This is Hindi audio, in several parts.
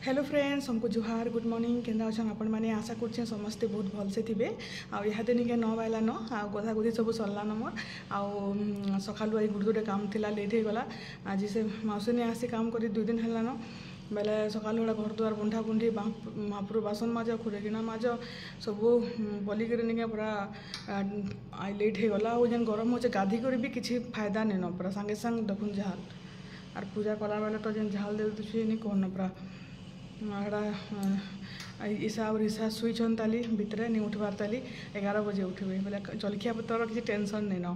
हेलो फ्रेंड्स हमको जुहार गुड मॉर्निंग केंदा अच्छा आपण मैंने आशा करछे समस्ते बहुत भलसे थे आते निके 9 बाजलान आ गधा गुधी सब सरलान मोर आखालू आई गुड़ गुटे काम थिला लेट हो गला आज से मौसी ने आसी काम कर 2 दिन हेलान बेले सका घर द्वार बुंढा बुंढी महापुर बासन माज खुरेकिना माज सब बोलिक निके पूरा लेट हो गला जेन गरम हो गाधी कर भी किसी फायदा नहीं न पूरा सांगे सांग देखुन झाल आर पूजा कला बेले तो जेन झाल दे तुझे नहीं कहन पूरा ईसा और ईसा शुईन ताली भितर नहीं उठबार ताली 11 बजे उठे बोले जलखिया पतर किसी टेंशन नहीं न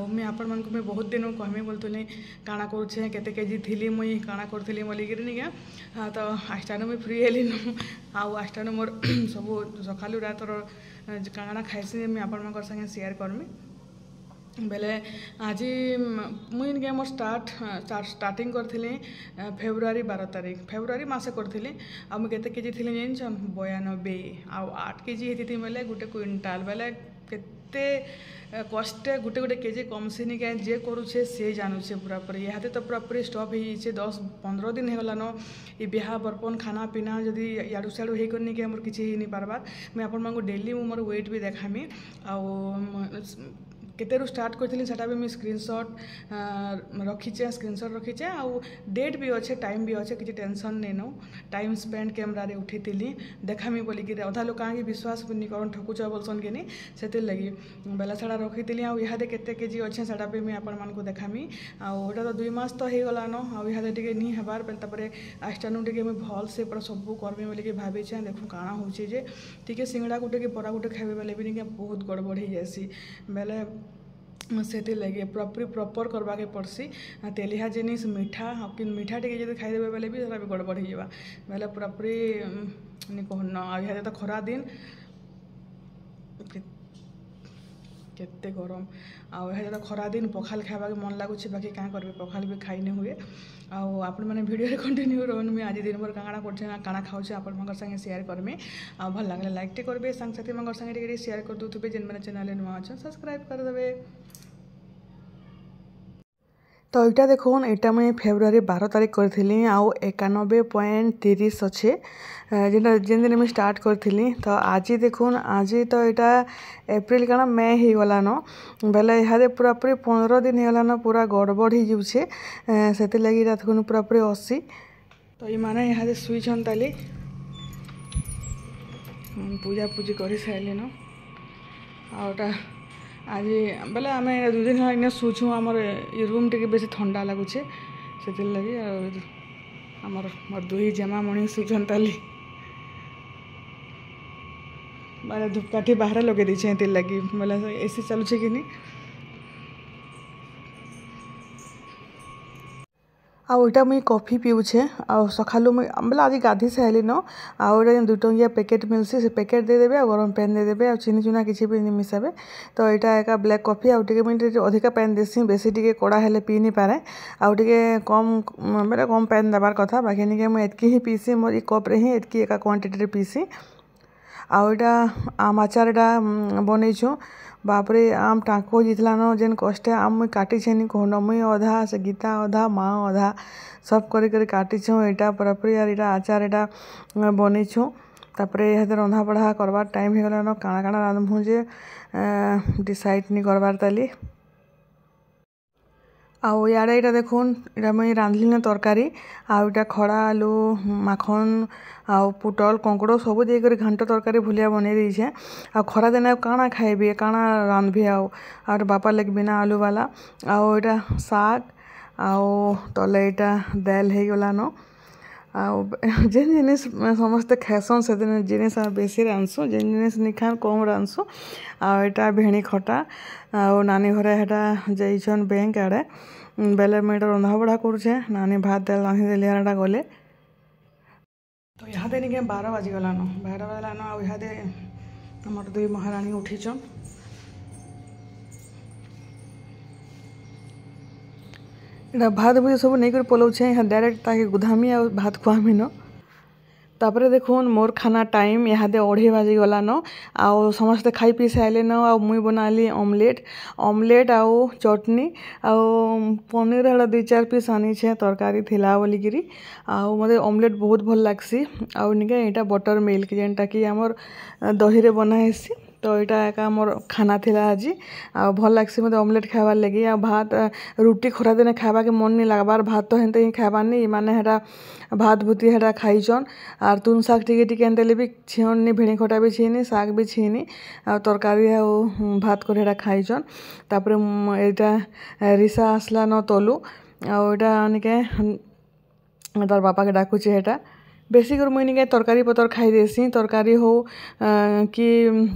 मुझे आपण मान मुझे बहुत दिन कहमी बोलूँ काଣା करुचे केते केजी थी मुई काଣା करी बोलिक निके तो आठटान मुझे फ्री हेली आठटान मोर सब सका रातर काଣା खाइसी मुझे आपण संगे शेयर करमी बेले आज मुझे निके मोर स्टार्टिंग करी फेब्रुआरी 12 तारीख फेब्रुआरी मसे करी आ मुझे केजी थी जान 92 8 केजी होती बेले गोटे क्विंटाल बेले केते कष्टे गोटे गोटे केजी कमसी निके जे करुचे से जानूचे पूरा पूरी यहाँ तो पूरा पूरी स्टॉप हो 10-15 दिन होगलान ये ब्याह बर्पन खाना पीना जदि याडू सियाडू होकर निके मोर किसी नहीं पार्बार मुझे आपण डेली मोर वेट भी देखामी केतेरू स्टार्ट करी से भी स्क्रीनशॉट रखीचे स्क्रीनशॉट रखीचे आउ डेट भी अच्छे टाइम भी अच्छे किसी टेंशन नहीं नो टाइम स्पेंड कैमरा रे उठी देखामी बोलिक अधा लोग कहीं विश्वास नहीं कर ठकुच बोलसन कि से लगी बेला साड़ा रखी यहाँ केते केजी अच्छे से भी मुझे आपण देखामी आटा तो 2 मास तो हो गलान यहाँ टे नहीं हबार आस्टानु टे मुझे भल से पूरा सब करमी बोलिक भावीचे देखूँ काଣା होचे टे सिंगड़ा गुटे कि बरा गुटे खाइबे बेले भी बहुत गड़बड़ हो जासी बेले से लगे पूरा प्रॉपर करवा के पड़सी तेलिया जिनिस मीठा कि मीठा टे जब खाईदेवे बेले भी भी गड़बड़ हो बेले पूरा पूरी नहीं कहन आ तो खरा दिन केते गरम आए तो खरा दिन पखाल खावा मन लगुच बाकी क्या करें पखाल भी खाई नहीं हुए आपण मैंने वीडियो कंटिन्यू रोन मुझे आज दिन भर काଣା कर काଣା खाऊे आपण संगे शेयर करमी भल लगे लाइक टे करेंगे सांग साथी संगे शेयर कर दूसरे जेन मैंने चैनल नुआ अच्छा सब्सक्राइब करदे तो यहाँ देखो यहाँ मुझे फेब्रुआरी 12 तारीख करी आउ 91.30 अच्छे जेन दिन मुझे स्टार्ट करी तो आज देखो आज तो यहाँ एप्रिल क्या मे हो गलान बेले यहाँ पूरा पूरी 15 दिन हो गलान पूरा गड़बड़ हो जाऊे से लगी देखो पूरा पूरी 80 तो ये माने यहाँ शुईन ताली पूजा पूजी कर सारे आटा आज बेले आम 2 दिन इन शुचु आमर रूम टे बेस ठंडा लगुचे से लगी आमर मोर 2 जेमा मणि शुचन ताली बारे धूपकाठी बाहर लगे दीचे लगी बोले एसी चलुचे कि नहीं आटा मुई कॉफी पीऊे सकालू मुई बोले आज गाधी से आइली न आटा 2 टंकिया पैकेट मिलसी से पैकेट देदेवे गरम पैन देदेवे चीनी चुना किसी भी नहीं मिसाबे तो यहाँ एक ब्लैक कॉफी आगे मुझे अधिका पैन देसी बेसी टे कड़ा हेल्ले पी नहीं पारे आगे कम बोले कम पैन देवार कथा बाकी निके मुझे एतकी ही पीसी मोर ये कप रे ही एतकी एका क्वांटिटी पीसी आटा आम आचार बनईछु बापरे आम टाँको जीतला न जेन कष्टे आम मुई काटी छे नहीं कहन मुई अधा से गीता अधा माँ अधा सब करी काटीछूँ यहाँ पूरापूरी यार यहाँ आचार यहाँ बनईछु तापर यहाँ रंधा बढ़ा करवार टाइम हो गलान काଣା काଣା रांधमु जे डिसाइड नहीं करवार ताली आउ इे यहाँ देखुन यहाँ मुझे रांधली तरकारी आटा खड़ा आलू माखन आउ पुटल कंकड़ सब देकर घांट तरकारी भूलिया बन देछे आ खरा दिन काଣା खाइबी काଣା रांधबी आउ बापा लगे बिना आलू वाला आउ यहाँ साग आउ तले यहाँ दाल हो गलान जेन जिनिस समस्ते खाएसन से जिनिस बेसी रांधसु जेन जिनिस नहीं खान कम रांधसु आटा भेणी खटा आ नानी घरे हेटा जाइछन बैंक आड़े बेले मुझे रंधा बढ़ा करुचे नानी भात दाल रांधि देली आटा गले तो यहाँ निके 12 बाजी गलान 12 बजलान आ यहाँ आमर 2 महारानी उठीचन भात भूज सब नहीं कर पलाऊे यहाँ डायरेक्ट ताकि गुधामी आ भात खुआमी न तापर देखुन मोर खाना टाइम इहादे 2:30 बाजी गलान आउ समस्ते खाई पी साइलेन आउ मुई बनाली ऑमलेट आउ चटनी आउ पनीर हड़ा 2-4 पीस आनी छे तरकारी थिला बोलिकिरी आउ मते ऑमलेट बहुत भल लागसी आउ निके एटा बटर मिल्क जेनटा कि हमर दही रे बना हेसी तो यहाँ एका मोर खाना थिला आज आ भल लागसी मते ऑमलेट खाबार लगी आ भात रुटी खरा दिन खाबा के मन नहीं लागबार भात तो हेनते ही खाबार नहीं माने हेटा भात भूती हेटा खाइछन आर तुन शाग टिके टिके एनतेले भी छियनी भिणी खटा भी छिनी शाग भी छिनी आ तरकारी आ भात कर हेटा खाइछन तापर एटा रिसा आसला न तलु आ एटा निके तार बापा के डाकुची हेटा बेसी कर मुई निके तरकारी पतर खाई देसी तरकारी हो कि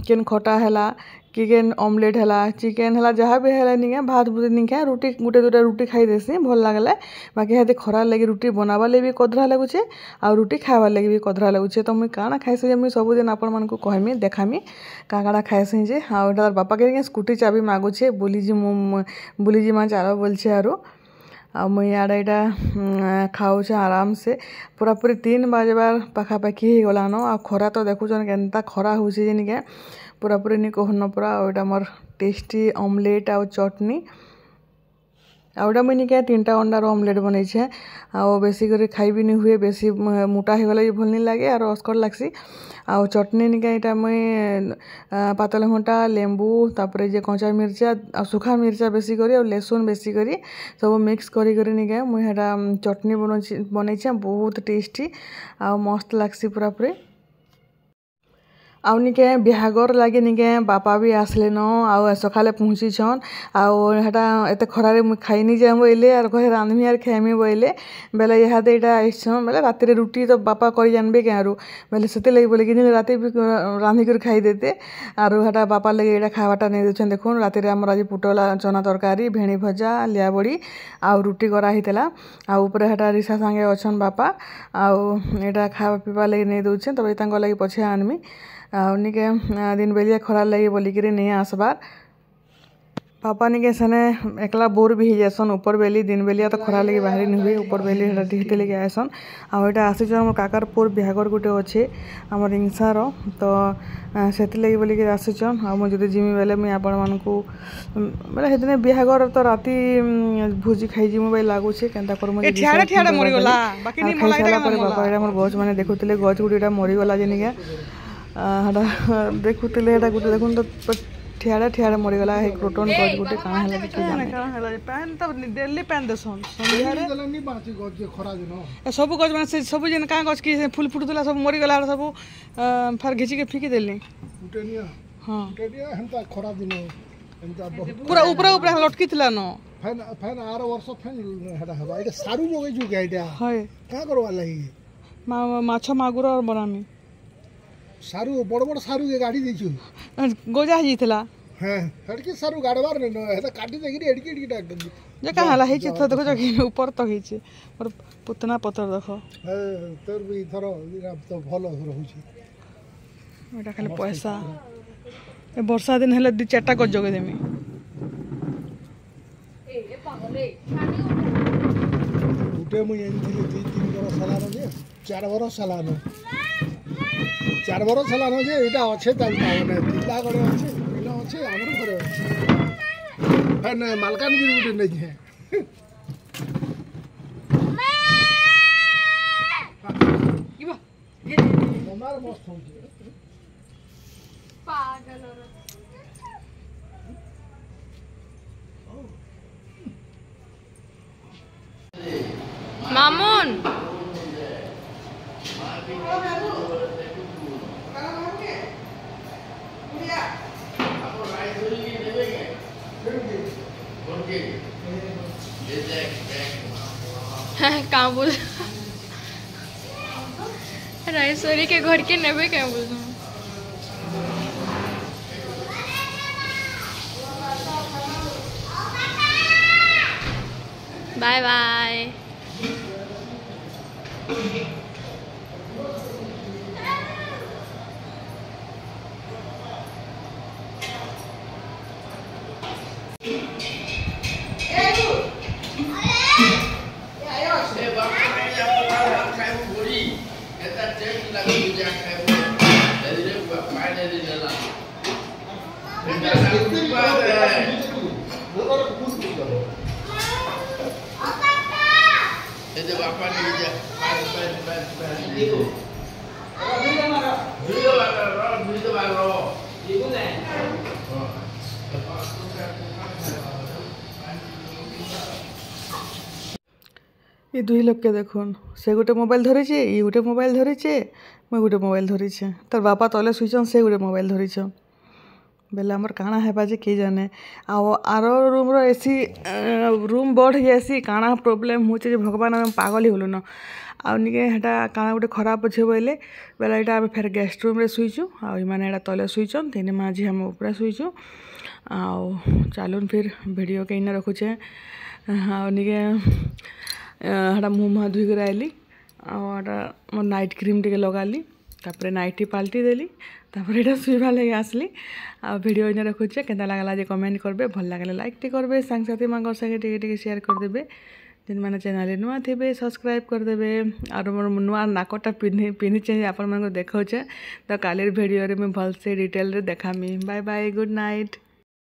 केन खटा हैला कि केन ऑमलेट हैला चिकेन हैला जहाँ भी हैला निके भात भूत निके रुटी गुटे दुटा रुटी खाई देसी भल लागले बाकी हाथे खरा लगी रुटी बनावा ले भी कदरा लागुचे आ रुटी खावा लगी भी कदरा लागुचे तो मुई काना खाइसे जे मुई सब दिन आपण मानकु कहमी देखामी काकाड़ा खाइसे जे आ ओटा बापा के स्कूटी चाबी मागुचे बुलीजी माँ चालो बोलछे आरो आ मुई इयाडे इटा खाऊचे आराम से पूरा पूरी 3 बाजबार पाखापाखि ही गलान आ खरा तो देखुचन केनता खरा होउचे जे निके पूरा पूरी नि कहन पूरा ओटा मोर टेस्टी ऑमलेट आ चटनी आउटा मुई निके 3टा अंडार ऑमलेट बनैछे आ बेसी करे खाइबी नि हुए बेसी मोटा हो गले भी भल नि लागे और अस्कर लागसी आ चटनी निके इटा मुई पातल घंटा लेंबू तापर जे कंचा मिर्चा आ सुखा मिर्चा बेसी करी और लहसुन बेसी करी सब मिक्स करी करी निके मुई हेटा चटनी बनैछे बहुत टेस्टी आ मस्त लागसी पूरा पूरी आउ निके बिहागर लगे निके बापा भी आसले न आउ सकाले पहुँची छन आउ हेटा एते खरारे मुई खाइनी जे बोइले आर घरे रांधमी आर खेमी बोइले बेले इहादे इटा आइछन बेले राति रे रुटी तो बापा करी जानबे केरू बेले सेते लगी बोले कि राति भी रांधी कर खाई देते आर हेटा बापा लगे इटा खावाटा नै देछन देखुन राति रे हमर आज पुटला चना तरकारी भेणी भजा लिया बड़ी आउ रुटी करा हितला आ ऊपर हेटा रिसा संगे अछन बापा आउ एटा खावा पीवा लगी नै दउछन तबे तांको लगी पछे आनमी आउ निके दिन बेलिया खरा लगी बोलिकी नहीं आसबार पापा निके सने एकला बोर भी जासन ऊपर बेली दिन बेलिया तो खरा लगी बाहरी नहीं हुए ऊपर बेली हेते लेके आसन आउ एटा आसीछन हमर काकार पुर बिहागर गुटे अच्छे हमर इंसार तो सेति लगी बोलिकी आसीछन आ मु जदि जिमी बेले मुई आपण मानकू बेले हेदिने बिहागर तो राती भोजी खाई जिमु बे लागुछे केनता कर मु ठियाडा ठियाडा मरि गला बाकी नि मलाई ता बापा एटा हमर गछ माने देखुतले गछ गुटीटा मरि गला जे निके हटा देखुतले हेटा गुटे देखुन तो ठियाडा ठियाडा मरिगला हे क्रोटन गछ गुटे काना हला कि जाने काना हला पैन तो डेली पैन देसन संध्यारे जलनी बाची गछ जे खरा दिन सब गछ माने सब जन का गछ की फूल फुटुतला सब मरिगला सब फेर घिची के फिकी देली उटेनिया हां उटेनिया हमता खरा दिन हमता पूरा ऊपर ऊपर लटकीतला न फैन फैन आर वर्ष फैन हेटा हबा इटा सारू जोगे जु गाइटा हाय का करवा लही माछ मागुर और बनामी सारू बड़ बड़ सारू के गाड़ी देछु गोजा हितला हां हड़की सारू गाड़बार न हेता काटी देगिरी एडकी एडकी डाक दे जे का हला हिचे तो देखो जो ऊपर तो हिचे और पुतना पत्थर देखो हां तोर भी थरो तो भलो रहउची एटा खाली पैसा ए वर्षा दिन हेले 2-4टा गज जगे देमी ए पागले उठे मु एंथिले 2-3 बरस सालानो जे 4 बरस सालानो 4 बरस सालानो जे एटा अच्छे ताल माने तिला गरे अच्छे पिला अच्छे हमर घरे अच्छे फैन मालकानगिरी गुटे नै है इबा हमार मस्त हो जे पागल मामून कहाँ बोल रायसोरी के घर के नेबे क्या बोल bye bye Kita cek lagi bijak kayak dari dia buat main dari dalam. Itu apa nih bijak? Itu. Video baru. Itu nih. ଏ ଦୁଇ ଲୋକେ ଦେଖୁନ୍ ସେ ଗୋଟେ ମୋବାଇଲ୍ ଧରିଛେ ଇ ଗୋଟେ ମୋବାଇଲ୍ ଧରିଛେ ମୁଇଁ ଗୋଟେ ମୋବାଇଲ୍ ଧରିଛେ ତାର୍ ବାପା ତଲେ ଶୁଇଛନ୍ ସେ ଗୋଟେ ମୋବାଇଲ୍ ଧରିଛନ୍ ବେଲେ ଆମର୍ କାଣା ହେବା ଯେ କିଏ ଜାନେ ଆଉ ଆର ରୁମ୍ର ଏସି ରୁମ୍ ବଡ଼୍ ହେଇଯାଏସି କାଣା ପ୍ରୋବ୍ଲେମ୍ ହଉଛେ ଯେ ଭଗବାନ୍ ଆମେ ପାଗଲ୍ ହେଇଗଲୁନ ଆଉ ନିକେ ହେଟା କାଣା ଗୋଟେ ଖରାପ୍ ଅଛେ ବୋଇଲେ ବେଲେ ଏଇଟା ଆମେ ଫେର୍ ଗେଷ୍ଟ ରୁମ୍ରେ ଶୁଇଚୁ ଆଉ ଇମାନେ ଏଇଟା ତଲେ ଶୁଇଛନ୍ ତିନି ମାଆ ଝିଅ ଆମେ ଉପରେ ଶୁଇଚୁ ଆଉ ଚାଲୁନ୍ ଫିର୍ ଭିଡ଼ିଓକେ ଇନେ ରଖୁଛେ ଆଉ ନିକେ ହେଟା ମୁହଁ ମୁହାଁ ଧୁଇକରି ଆଇଲି ଆଉ ଏଟା ମୋର୍ ନାଇଟ୍ କ୍ରିମ୍ ଟିକେ ଲଗାଲି ତାପରେ ନାଇଟି ପାଲ୍ଟି ଦେଲି ତାପରେ ଏଇଟା ଶୁଇବାର୍ ଲାଗି ଆସ୍ଲି ଆଉ ଭିଡ଼ିଓ ଇନେ ରଖୁଛେ କେନ୍ତା ଲାଗ୍ଲା ଯେ କମେଣ୍ଟ করবে ଭଲ ଲାଗିଲେ ଲାଇକ୍ ଟେ করবে ସାଙ୍ଗସାଥିମାନଙ୍କର ସାଙ୍ଗେ ଟିକେ ଟିକେ ସେୟାର କରିଦେବେ ଯେନ୍ମାନେ ଚ୍ୟାନେଲ୍ରେ ନୂଆ ଥିବେ ସବସ୍କ୍ରାଇବ୍ କରିଦେବେ ଆଉ ମୋର ନୂଆ ନାକଟା ପିନ୍ଧିଛେ ଆପଣମାନଙ୍କୁ ଦେଖାଉଛେ ତ କାଲିର ଭିଡ଼ିଓରେ ମୁଇଁ ଭଲସେ ଡିଟେଲ୍ରେ ଦେଖାମି ବାଏ ବାଏ ଗୁଡ୍ ନାଇଟ୍।